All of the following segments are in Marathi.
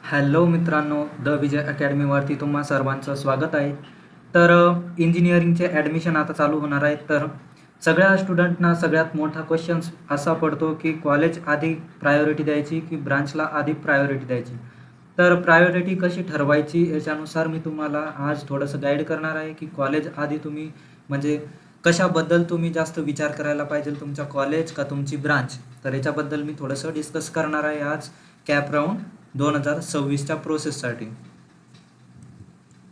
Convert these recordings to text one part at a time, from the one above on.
हॅलो मित्रांनो, द विजय अकॅडमीवरती तुम्हा सर्वांचं स्वागत आहे. तर इंजिनिअरिंगचे ॲडमिशन आता चालू होणार आहेत. तर सगळ्या स्टुडंटना सगळ्यात मोठा क्वेश्चन्स असा पडतो की कॉलेज आधी प्रायोरिटी द्यायची की ब्रांचला आधी प्रायोरिटी द्यायची. तर प्रायोरिटी कशी ठरवायची याच्यानुसार मी तुम्हाला आज थोडंसं गाईड करणार आहे की कॉलेज आधी तुम्ही म्हणजे कशाबद्दल तुम्ही जास्त विचार करायला पाहिजे, तुमच्या कॉलेज का तुमची ब्रांच. तर याच्याबद्दल मी थोडंसं डिस्कस करणार आहे आज कॅप राऊंड 2026च्या प्रोसेससाठी.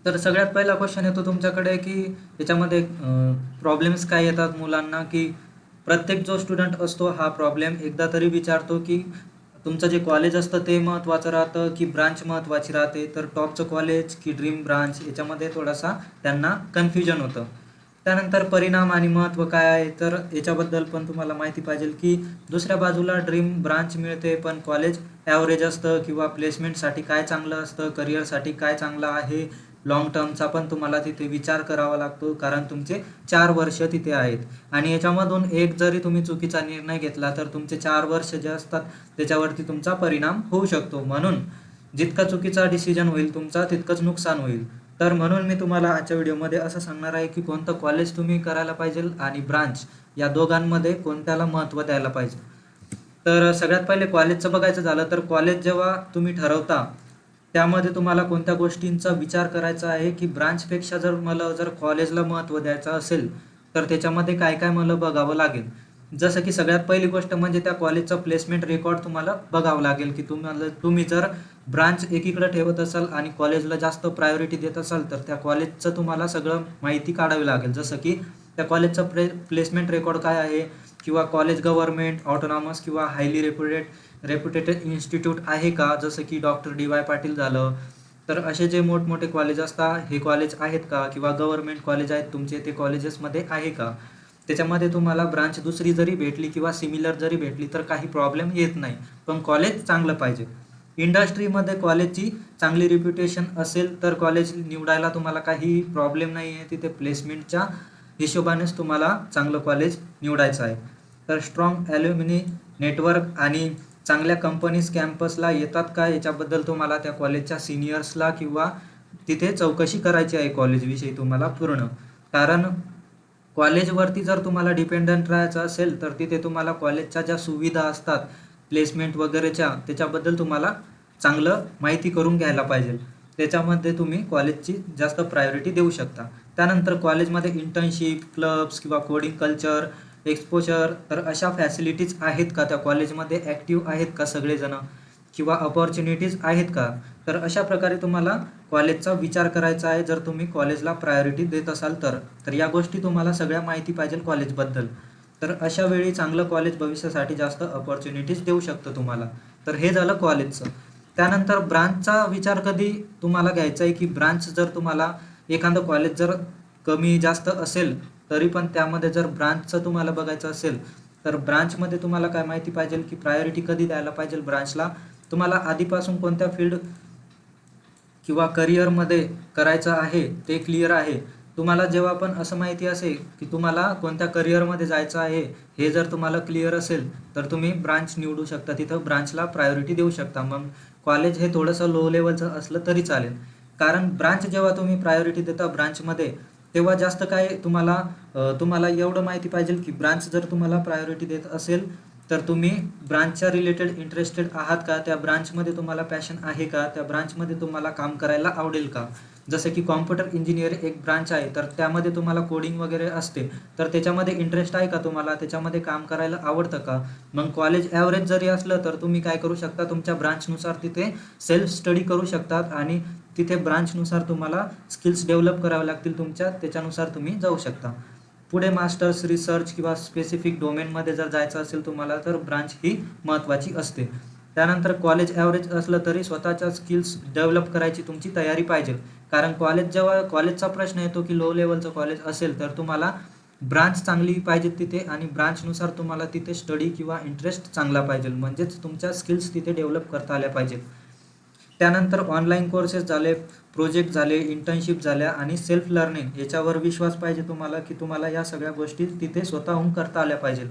तर सगळ्यात पहिला क्वेश्चन येतो तुमच्याकडे की याच्यामध्ये प्रॉब्लेम्स काय येतात मुलांना, की प्रत्येक जो स्टुडंट असतो हा प्रॉब्लेम एकदा तरी विचारतो की तुमचं जे कॉलेज असतं ते महत्त्वाचं राहतं की ब्रांच महत्त्वाची राहते. तर टॉपचं कॉलेज की ड्रीम ब्रांच याच्यामध्ये थोडासा त्यांना कन्फ्युजन होतं. त्यानंतर परिणाम आणि महत्त्व काय आहे, तर याच्याबद्दल पण तुम्हाला माहिती पाहिजे की दुसऱ्या बाजूला ड्रीम ब्रांच मिळते पण कॉलेज ॲव्हरेज असतं, किंवा प्लेसमेंटसाठी काय चांगलं असतं, करिअरसाठी काय चांगलं आहे, लाँग टर्मचा पण तुम्हाला तिथे विचार करावा लागतो, कारण तुमचे 4 वर्ष तिथे आहेत. आणि याच्यामधून एक जरी तुम्ही चुकीचा निर्णय घेतला तर तुमचे 4 वर्ष जे असतात त्याच्यावरती तुमचा परिणाम होऊ शकतो. म्हणून जितका चुकीचा डिसिजन होईल तुमचा तितकंच नुकसान होईल. तर म्हणून मी तुम्हाला आजच्या व्हिडिओमध्ये असं सांगणार आहे की कोणतं कॉलेज तुम्ही करायला पाहिजे आणि ब्रांच या दोघांमध्ये कोणत्याला महत्त्व द्यायला पाहिजे. तर सगळ्यात पहिले कॉलेजचं बघायचं झालं तर कॉलेज जेव्हा तुम्ही ठरवता त्यामध्ये तुम्हाला कोणत्या गोष्टींचा विचार करायचा आहे, की ब्रांचपेक्षा जर कॉलेजला महत्त्व द्यायचं असेल तर त्याच्यामध्ये काय काय मला बघावं लागेल. जसं की सगळ्यात पहिली गोष्ट म्हणजे त्या कॉलेजचा प्लेसमेंट रेकॉर्ड तुम्हाला बघावं लागेल, की तुम्ही जर ब्रांच एकीकडे ठेवत असाल आणि कॉलेजला जास्त प्रायोरिटी देत असाल तर त्या कॉलेजचं तुम्हाला सगळं माहिती काढावी लागेल. जसं की त्या कॉलेजचं प्लेसमेंट रेकॉर्ड काय आहे, किंवा कॉलेज गव्हर्नमेंट, ऑटोनॉमस किंवा हायली रेप्युटेटेड इन्स्टिट्यूट आहे का, जसं की डॉक्टर DY पाटील झालं. तर असे जे मोठमोठे कॉलेज असतात हे कॉलेज आहेत का, किंवा गव्हर्नमेंट कॉलेज आहेत तुमचे ते कॉलेजेसमध्ये आहे का. त्याच्यामध्ये तुम्हाला ब्रांच दुसरी जरी भेटली किंवा सिमिलर जरी भेटली तर काही प्रॉब्लेम येत नाही, पण कॉलेज चांगलं पाहिजे. इंडस्ट्रीमध्ये कॉलेजची चांगली रिप्युटेशन असेल तर कॉलेज निवडायला तुम्हाला काही प्रॉब्लेम नाही आहे. तिथे प्लेसमेंटच्या हिशोबानेच तुम्हाला चांगलं कॉलेज निवडायचं आहे. तर स्ट्रॉंग ॲल्युमिनी नेटवर्क आणि चांगल्या कंपनीज कॅम्पसला येतात का याच्याबद्दल तुम्हाला त्या कॉलेजच्या सिनियर्सला किंवा तिथे चौकशी करायची आहे कॉलेजविषयी तुम्हाला पूर्ण. कारण कॉलेजवरती जर तुम्हाला डिपेंडंट राहायचं असेल तर तिथे तुम्हाला कॉलेजच्या ज्या सुविधा असतात प्लेसमेंट वगैरेच्या त्याच्याबद्दल तुम्हाला चांगलं माहिती करून घ्यायला पाहिजे. त्याच्यामध्ये तुम्ही कॉलेजची जास्त प्रायोरिटी देऊ शकता. त्यानंतर कॉलेजमध्ये इंटर्नशिप, क्लब्स किंवा कोडिंग कल्चर, एक्सपोजर, तर अशा फॅसिलिटीज आहेत का त्या कॉलेजमध्ये, ॲक्टिव्ह आहेत का सगळेजणं, किंवा अपॉर्च्युनिटीज आहेत का. तर अशा प्रकारे तुम्हाला कॉलेजचा विचार करायचा आहे जर तुम्ही कॉलेजला प्रायोरिटी देत असाल तर या गोष्टी तुम्हाला सगळ्या माहिती पाहिजे कॉलेजबद्दल. तर अशा वेळी चांगलं कॉलेज भविष्यासाठी जास्त अपॉर्च्युनिटीज देऊ शकतं तुम्हाला. तर हे झालं कॉलेजचं. त्यानंतर ब्रांचचा विचार कधी तुम्हाला घ्यायचा आहे, की ब्रांच जर तुम्हाला एखादं कॉलेज जर कमी जास्त असेल तरी पण त्यामध्ये जर ब्रांचचं तुम्हाला बघायचं असेल तर ब्रांचमध्ये तुम्हाला काय माहिती पाहिजे, की प्रायोरिटी कधी द्यायला पाहिजे ब्रांचला. तुम्हाला आधीपासून कोणत्या फील्ड किंवा करिअरमध्ये करायचं आहे ते क्लिअर आहे. तुम्हाला जेव्हा पण असं माहिती असेल की तुम्हाला कोणत्या करिअरमध्ये जायचं आहे हे जर तुम्हाला क्लिअर असेल तर तुम्ही ब्रांच निवडू शकता, तिथं ब्रांचला प्रायोरिटी देऊ शकता. मग कॉलेज हे थोडंसं लो लेवलचं असलं तरी चालेल. कारण ब्रांच जेव्हा तुम्ही प्रायोरिटी देता ब्रांचमध्ये तेव्हा जास्त काय तुम्हाला एवढं माहिती पाहिजे की ब्रांच जर तुम्हाला प्रायोरिटी देत असेल तर तुम्ही ब्रांचच्या रिलेटेड इंटरेस्टेड आहात का, त्या ब्रांचमध्ये तुम्हाला पॅशन आहे का, त्या ब्रांचमध्ये तुम्हाला काम करायला आवडेल का. जसं की कॉम्प्युटर इंजिनिअर एक ब्रांच आहे तर त्यामध्ये तुम्हाला कोडिंग वगैरे असते, तर त्याच्यामध्ये इंटरेस्ट आहे का तुम्हाला, त्याच्यामध्ये काम करायला आवडतं का. मग कॉलेज ॲव्हरेज जरी असलं तर तुम्ही काय करू शकता, तुमच्या ब्रांचनुसार तिथे सेल्फ स्टडी करू शकतात आणि तिथे ब्रांचनुसार तुम्हाला स्किल्स डेव्हलप करावे लागतील तुमच्या, त्याच्यानुसार तुम्ही जाऊ शकता. पुढे मास्टर्स, रिसर्च किंवा स्पेसिफिक डोमेनमध्ये जर जायचं असेल तुम्हाला तर ब्रांच ही महत्त्वाची असते. त्यानंतर कॉलेज ॲव्हरेज असलं तरी स्वतःच्या स्किल्स डेव्हलप करायची तुमची तयारी पाहिजे. कारण जेव्हा कॉलेजचा प्रश्न येतो की लो लेवलचं कॉलेज असेल तर तुम्हाला ब्रांच चांगली पाहिजे तिथे, आणि ब्रांचनुसार तुम्हाला तिथे स्टडी किंवा इंटरेस्ट चांगला पाहिजे, म्हणजेच तुमच्या स्किल्स तिथे डेव्हलप करता आल्या पाहिजेत. त्यानंतर ऑनलाईन कोर्सेस झाले, प्रोजेक्ट झाले, इंटर्नशिप झाल्या आणि सेल्फ लर्निंग याच्यावर विश्वास पाहिजे तुम्हाला, की तुम्हाला या सगळ्या गोष्टी तिथे स्वतःहून करता आल्या पाहिजेत.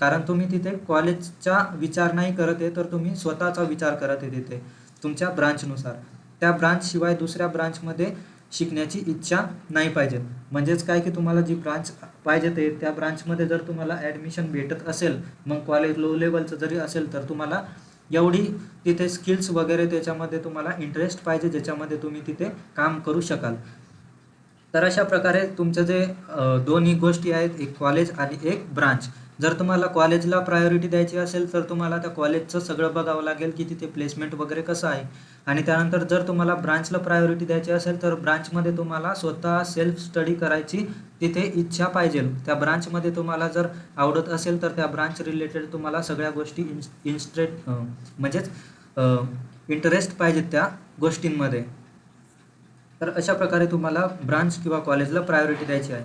कारण तुम्ही तिथे कॉलेजचा विचार नाही करत आहे तर तुम्ही स्वतःचा विचार करत आहे तिथे. तुमच्या ब्रांचनुसार. त्या ब्रांचशिवाय दुसऱ्या ब्रांचमध्ये शिकण्याची इच्छा नाही पाहिजे. म्हणजेच काय की तुम्हाला जी ब्रांच पाहिजे ते त्या ब्रांचमध्ये जर तुम्हाला ॲडमिशन भेटत असेल, मग कॉलेज लो लेवलचं जरी असेल तर तुम्हाला एवढी तिथे स्किल्स वगैरे त्याच्यामध्ये तुम्हाला इंटरेस्ट पाहिजे ज्याच्यामध्ये तुम्ही तिथे काम करू शकाल. तर अशा प्रकारे तुमचं जे दोन्ही गोष्टी आहेत, एक कॉलेज आणि एक ब्रांच. जर तुम्हाला कॉलेजला प्रायोरिटी द्यायची असेल तर तुम्हाला त्या कॉलेजचं सगळं बघावं लागेल की तिथे प्लेसमेंट वगैरे कसं आहे. आणि त्यानंतर जर तुम्हाला ब्रांचला प्रायोरिटी द्यायची असेल तर ब्रांचमध्ये तुम्हाला स्वतः सेल्फ स्टडी करायची तिथे इच्छा पाहिजे. त्या ब्रांचमध्ये तुम्हाला जर आवडत असेल तर त्या ब्रांच रिलेटेड तुम्हाला सगळ्या गोष्टी म्हणजेच इंटरेस्ट पाहिजेत त्या गोष्टींमध्ये. तर अशा प्रकारे तुम्हाला ब्रांच किंवा कॉलेजला प्रायोरिटी द्यायची आहे.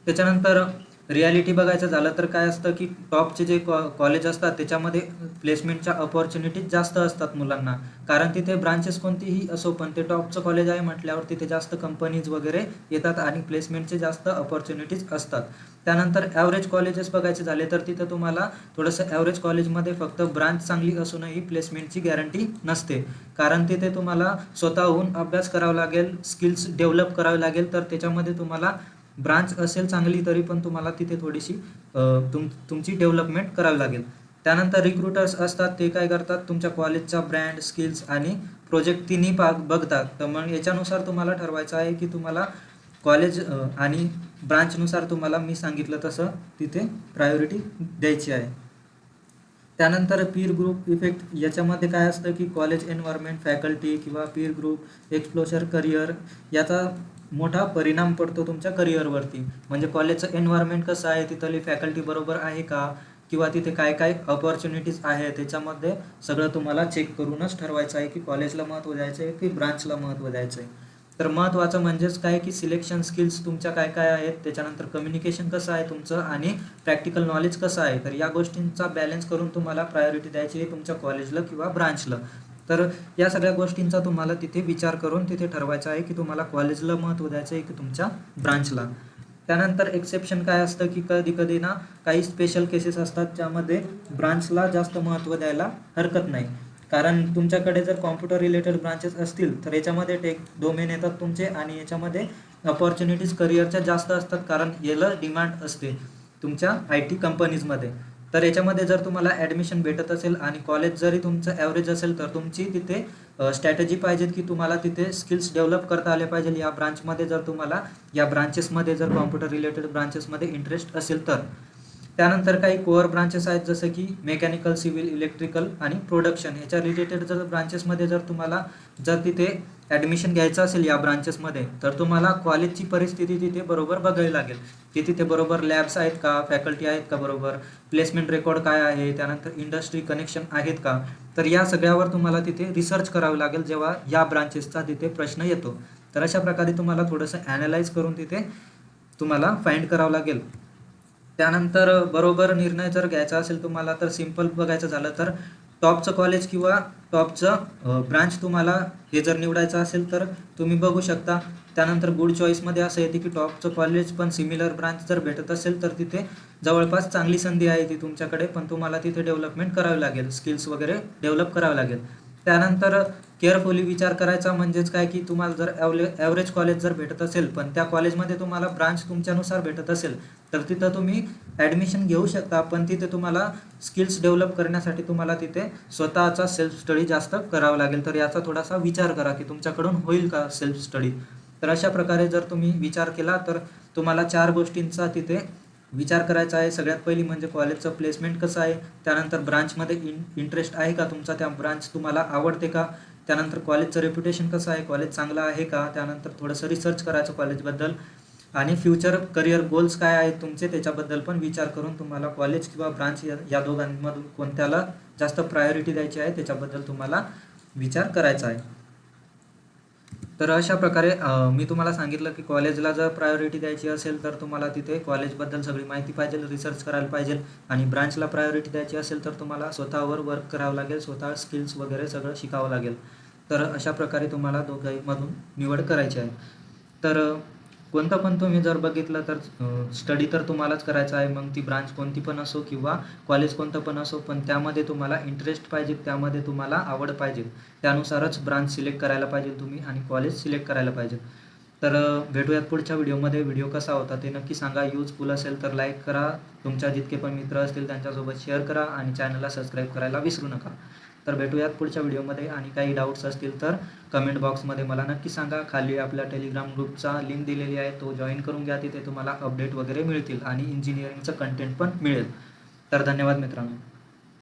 त्याच्यानंतर रिॲलिटी बघायचं झालं तर काय असतं की टॉपचे जे कॉलेज असतात त्याच्यामध्ये प्लेसमेंटच्या अपॉर्च्युनिटीज जास्त असतात मुलांना. कारण तिथे ब्रांचेस कोणतीही असो पण ते टॉपचं कॉलेज आहे म्हटल्यावर तिथे जास्त कंपनीज वगैरे येतात आणि प्लेसमेंटचे जास्त अपॉर्च्युनिटीज असतात. त्यानंतर ॲव्हरेज कॉलेजेस बघायचे झाले तर तिथं तुम्हाला थोडंसं ॲव्हरेज कॉलेजमध्ये फक्त ब्रांच चांगली असूनही प्लेसमेंटची गॅरंटी नसते. कारण तिथे तुम्हाला स्वतःहून अभ्यास करावा लागेल, स्किल्स डेव्हलप करावे लागेल. तर त्याच्यामध्ये तुम्हाला ब्रांच असेल चांगली तरी पण तुम्हाला तिथे थोडीशी तुमची डेव्हलपमेंट करावी लागेल. त्यानंतर रिक्रुटर्स असतात ते काय करतात, तुमच्या कॉलेजचा ब्रँड, स्किल्स आणि प्रोजेक्ट तिन्ही बघतात. तर मग याच्यानुसार तुम्हाला ठरवायचं आहे की तुम्हाला कॉलेज आणि ब्रांचनुसार तुम्हाला मी सांगितलं तसं तिथे प्रायोरिटी द्यायची आहे. त्यानंतर पीर ग्रुप इफेक्ट. याच्यामध्ये काय असतं की कॉलेज एन्व्हायरमेंट, फॅकल्टी किंवा पीर ग्रुप, एक्सप्लोजर, करिअर याचा मोठा परिणाम पडतो तुमच्या करिअरवरती. म्हणजे कॉलेजचं एन्व्हायरमेंट कसं आहे, तिथली फॅकल्टी बरोबर आहे का, किंवा तिथे काय काय अपॉर्च्युनिटीज आहे त्याच्यामध्ये सगळं तुम्हाला चेक करूनच ठरवायचं आहे की कॉलेजला महत्त्व द्यायचं आहे की ब्रांचला महत्त्व द्यायचं आहे. तर महत्त्वाचं म्हणजेच काय की सिलेक्शन स्किल्स तुमच्या काय काय आहेत, त्याच्यानंतर कम्युनिकेशन कसं आहे तुमचं आणि प्रॅक्टिकल नॉलेज कसं आहे. तर या गोष्टींचा बॅलन्स करून तुम्हाला प्रायोरिटी द्यायची आहे तुमच्या कॉलेजला किंवा ब्रांचला. तर या सगळ्या गोष्टींचा तुम्हाला तिथे विचार करून तिथे ठरवायचं आहे की तुम्हाला कॉलेजला महत्त्व द्यायचं आहे की तुमच्या ब्रांचला. त्यानंतर एक्सेप्शन काय असतं की कधी कधी ना काही स्पेशल केसेस असतात ज्यामध्ये ब्रांचला जास्त महत्त्व द्यायला हरकत नाही. कारण तुमच्याकडे जर कॉम्प्युटर रिलेटेड ब्रांचेस असतील तर याच्यामध्ये टेक डोमेन येतात तुमचे आणि याच्यामध्ये अपॉर्च्युनिटीज करिअरच्या जास्त असतात कारण याला डिमांड असते तुमच्या IT कंपनीजमध्ये. तर याच्यामध्ये जर तुम्हाला ॲडमिशन भेटत असेल आणि कॉलेज जरी तुमचं ॲव्हरेज असेल तर तुमची तिथे स्ट्रॅटेजी पाहिजे की तुम्हाला तिथे स्किल्स डेव्हलप करता आले पाहिजे या ब्रांचमध्ये, जर तुम्हाला या ब्रांचेसमध्ये जर कॉम्प्युटर रिलेटेड ब्रांचेसमध्ये इंटरेस्ट असेल तर. त्यानंतर काही कोअर ब्रांचेस आहेत जसं की मेकॅनिकल, सिव्हिल, इलेक्ट्रिकल आणि प्रोडक्शन. ह्याच्या रिलेटेड जर ब्रांचेसमध्ये जर तुम्हाला जर तिथे ॲडमिशन घ्यायचं असेल या ब्रांचेसमध्ये तर तुम्हाला कॉलेजची परिस्थिती तिथे बरोबर बघावी लागेल की तिथे बरोबर लॅब्स आहेत का, फॅकल्टी आहेत का, बरोबर प्लेसमेंट रेकॉर्ड काय आहे, त्यानंतर इंडस्ट्री कनेक्शन आहेत का. तर या सगळ्यावर तुम्हाला तिथे रिसर्च करावं लागेल जेव्हा या ब्रांचेसचा तिथे प्रश्न येतो. तर अशा प्रकारे तुम्हाला थोडंसं ॲनालाइज करून तिथे तुम्हाला फाइंड करावं लागेल. त्यानंतर बरोबर निर्णय जर घ्यायचा असेल तुम्हाला तर सिंपल बघायचं झालं तर टॉपचं कॉलेज किंवा टॉपचं ब्रांच तुम्हाला हे जर निवडायचं असेल तर तुम्ही बघू शकता. त्यानंतर गुड चॉईसमध्ये असं येते की टॉपचं कॉलेज पण सिमिलर ब्रांच जर भेटत असेल तर तिथे जवळपास चांगली संधी आहे ती तुमच्याकडे, पण तुम्हाला तिथे डेव्हलपमेंट करावी लागेल, स्किल्स वगैरे डेव्हलप करावे लागेल. त्यानंतर केअरफुली विचार करायचा म्हणजेच काय की तुम्हाला जर ॲव्हरेज कॉलेज जर भेटत असेल पण त्या कॉलेजमध्ये तुम्हाला ब्रांच तुमच्यानुसार भेटत असेल तर तिथं तुम्ही ॲडमिशन घेऊ शकता. पण तिथे तुम्हाला स्किल्स डेव्हलप करण्यासाठी तुम्हाला तिथे स्वतःचा सेल्फ स्टडी जास्त करावा लागेल. तर याचा थोडासा विचार करा की तुमच्याकडून होईल का सेल्फ स्टडी. तर अशा प्रकारे जर तुम्ही विचार केला तर तुम्हाला 4 गोष्टींचा तिथे विचार करायचा आहे. सगळ्यात पहिली म्हणजे कॉलेजचं प्लेसमेंट कसं आहे, त्यानंतर ब्रांचमध्ये इंटरेस्ट आहे का तुमचा, त्या ब्रांच तुम्हाला आवडते का, त्यानंतर कॉलेजचं रेप्युटेशन कसं आहे, कॉलेज चांगलं आहे का, त्यानंतर थोडंसं रिसर्च करायचं कॉलेजबद्दल आणि फ्युचर करिअर गोल्स काय आहेत तुमचे त्याच्याबद्दल पण विचार करून तुम्हाला कॉलेज किंवा ब्रांच या दोघांमधून कोणत्याला जास्त प्रायोरिटी द्यायची आहे त्याच्याबद्दल तुम्हाला विचार करायचा आहे. तर अशा प्रकारे मी तुम्हाला सांगितलं की कॉलेजला जर प्रायोरिटी द्यायची असेल तर तुम्हाला तिथे कॉलेजबद्दल सगळी माहिती पाहिजे, रिसर्च करायला पाहिजे. आणि ब्रांचला प्रायोरिटी द्यायची असेल तर तुम्हाला स्वतःवर वर्क करावं लागेल, स्वतः स्किल्स वगैरे सगळं शिकावं लागेल. तर अशा प्रकारे तुम्हाला दोघांमधून निवड करायची आहे. तर कोणतं पण तुम्ही जर बघितलं तर स्टडी तर तुम्हालाच करायचा आहे, मग ती ब्रांच कोणती पण असो किंवा कॉलेज कोणतं पण असो, पण त्यामध्ये तुम्हाला इंटरेस्ट पाहिजे, त्यामध्ये तुम्हाला आवड पाहिजे, त्यानुसारच ब्रांच सिलेक्ट करायला पाहिजे तुम्ही आणि कॉलेज सिलेक्ट करायला पाहिजे. तर भेटूयात पुढच्या व्हिडिओमध्ये. व्हिडिओ कसा होता ते नक्की सांगा. यूजफुल असेल तर लाईक करा, तुमच्या जितके पण मित्र असतील त्यांच्यासोबत शेअर करा आणि चॅनलला सबस्क्राईब करायला विसरू नका. तर भेटूयात पुढच्या व्हिडिओमध्ये आणि काही डाऊट्स असतील तर कमेंट बॉक्समध्ये मला नक्की सांगा. खाली आपल्या टेलिग्राम ग्रुपचा लिंक दिलेली आहे, तो जॉईन करून घ्या. तिथे तुम्हाला अपडेट वगैरे मिळतील आणि इंजिनिअरिंगचं कंटेंट पण मिळेल. तर धन्यवाद मित्रांनो.